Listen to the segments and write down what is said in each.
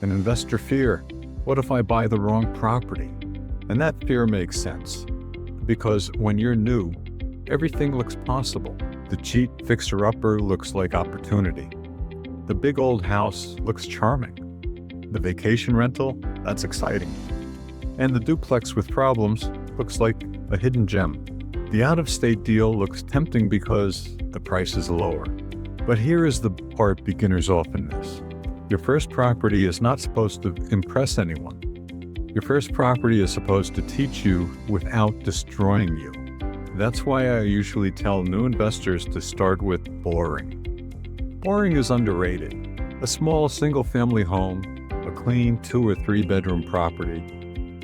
An investor fear: what if I buy the wrong property? And that fear makes sense, because when you're new, everything looks possible. The cheap fixer-upper looks like opportunity. The big old house looks charming. The vacation rental, that's exciting. And the duplex with problems looks like a hidden gem. The out-of-state deal looks tempting because the price is lower. But here is the part beginners often miss. Your first property is not supposed to impress anyone. Your first property is supposed to teach you without destroying you. That's why I usually tell new investors to start with boring. Boring is underrated. A small single-family home, a clean 2 or 3 bedroom property,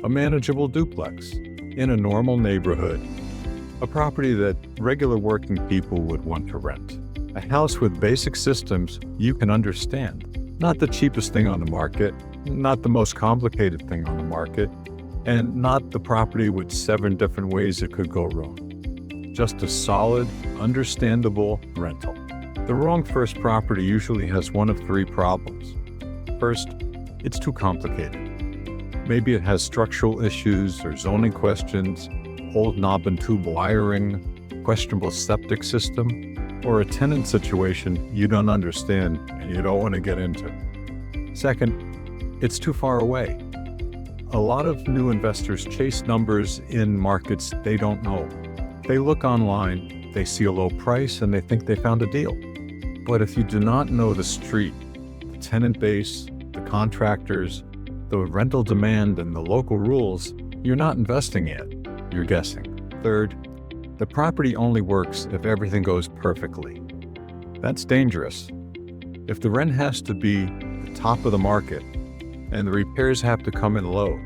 a manageable duplex in a normal neighborhood, a property that regular working people would want to rent, a house with basic systems you can understand, not the cheapest thing on the market, not the most complicated thing on the market, and not the property with 7 different ways it could go wrong. Just a solid, understandable rental. The wrong first property usually has one of 3 problems. First, it's too complicated. Maybe it has structural issues or zoning questions, old knob and tube wiring, questionable septic system, or a tenant situation you don't understand and you don't want to get into. Second, it's too far away. A lot of new investors chase numbers in markets they don't know. They look online, they see a low price, and they think they found a deal. But if you do not know the street, the tenant base, the contractors, the rental demand, and the local rules, you're not investing yet. You're guessing. Third, the property only works if everything goes perfectly. That's dangerous. If the rent has to be the top of the market and the repairs have to come in low,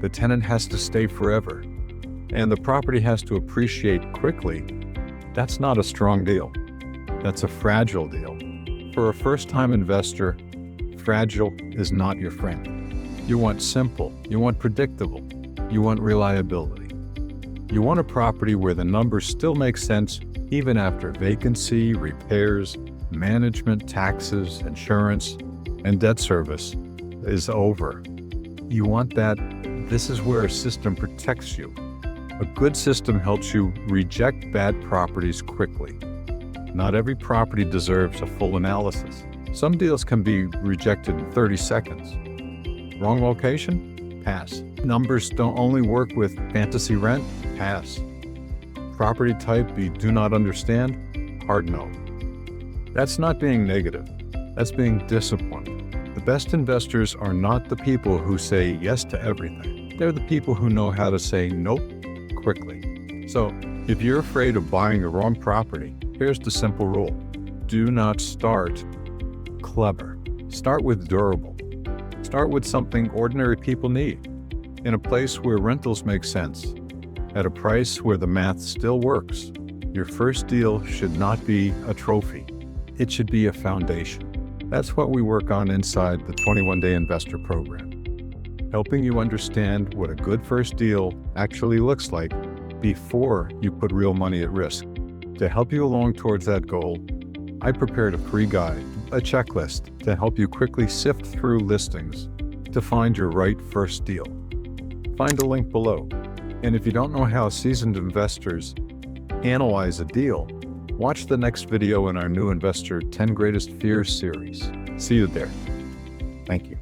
the tenant has to stay forever, and the property has to appreciate quickly, that's not a strong deal. That's a fragile deal. For a first-time investor, fragile is not your friend. You want simple, you want predictable, you want reliability. You want a property where the numbers still make sense even after vacancy, repairs, management, taxes, insurance, and debt service is over. You want that. This is where a system protects you. A good system helps you reject bad properties quickly. Not every property deserves a full analysis. Some deals can be rejected in 30 seconds. Wrong location? Pass. Numbers don't only work with fantasy rent? Pass. Property type you do not understand? Hard no. That's not being negative. That's being disciplined. The best investors are not the people who say yes to everything. They're the people who know how to say nope quickly. So, if you're afraid of buying the wrong property, here's the simple rule. Do not start clever. Start with durable. Start with something ordinary people need, in a place where rentals make sense, at a price where the math still works. Your first deal should not be a trophy. It should be a foundation. That's what we work on inside the 21-Day Investor Program, helping you understand what a good first deal actually looks like before you put real money at risk. To help you along towards that goal, I prepared a free guide, a checklist to help you quickly sift through listings to find your right first deal. Find a link below. And if you don't know how seasoned investors analyze a deal, watch the next video in our new Investor 10 Greatest Fears series. See you there. Thank you.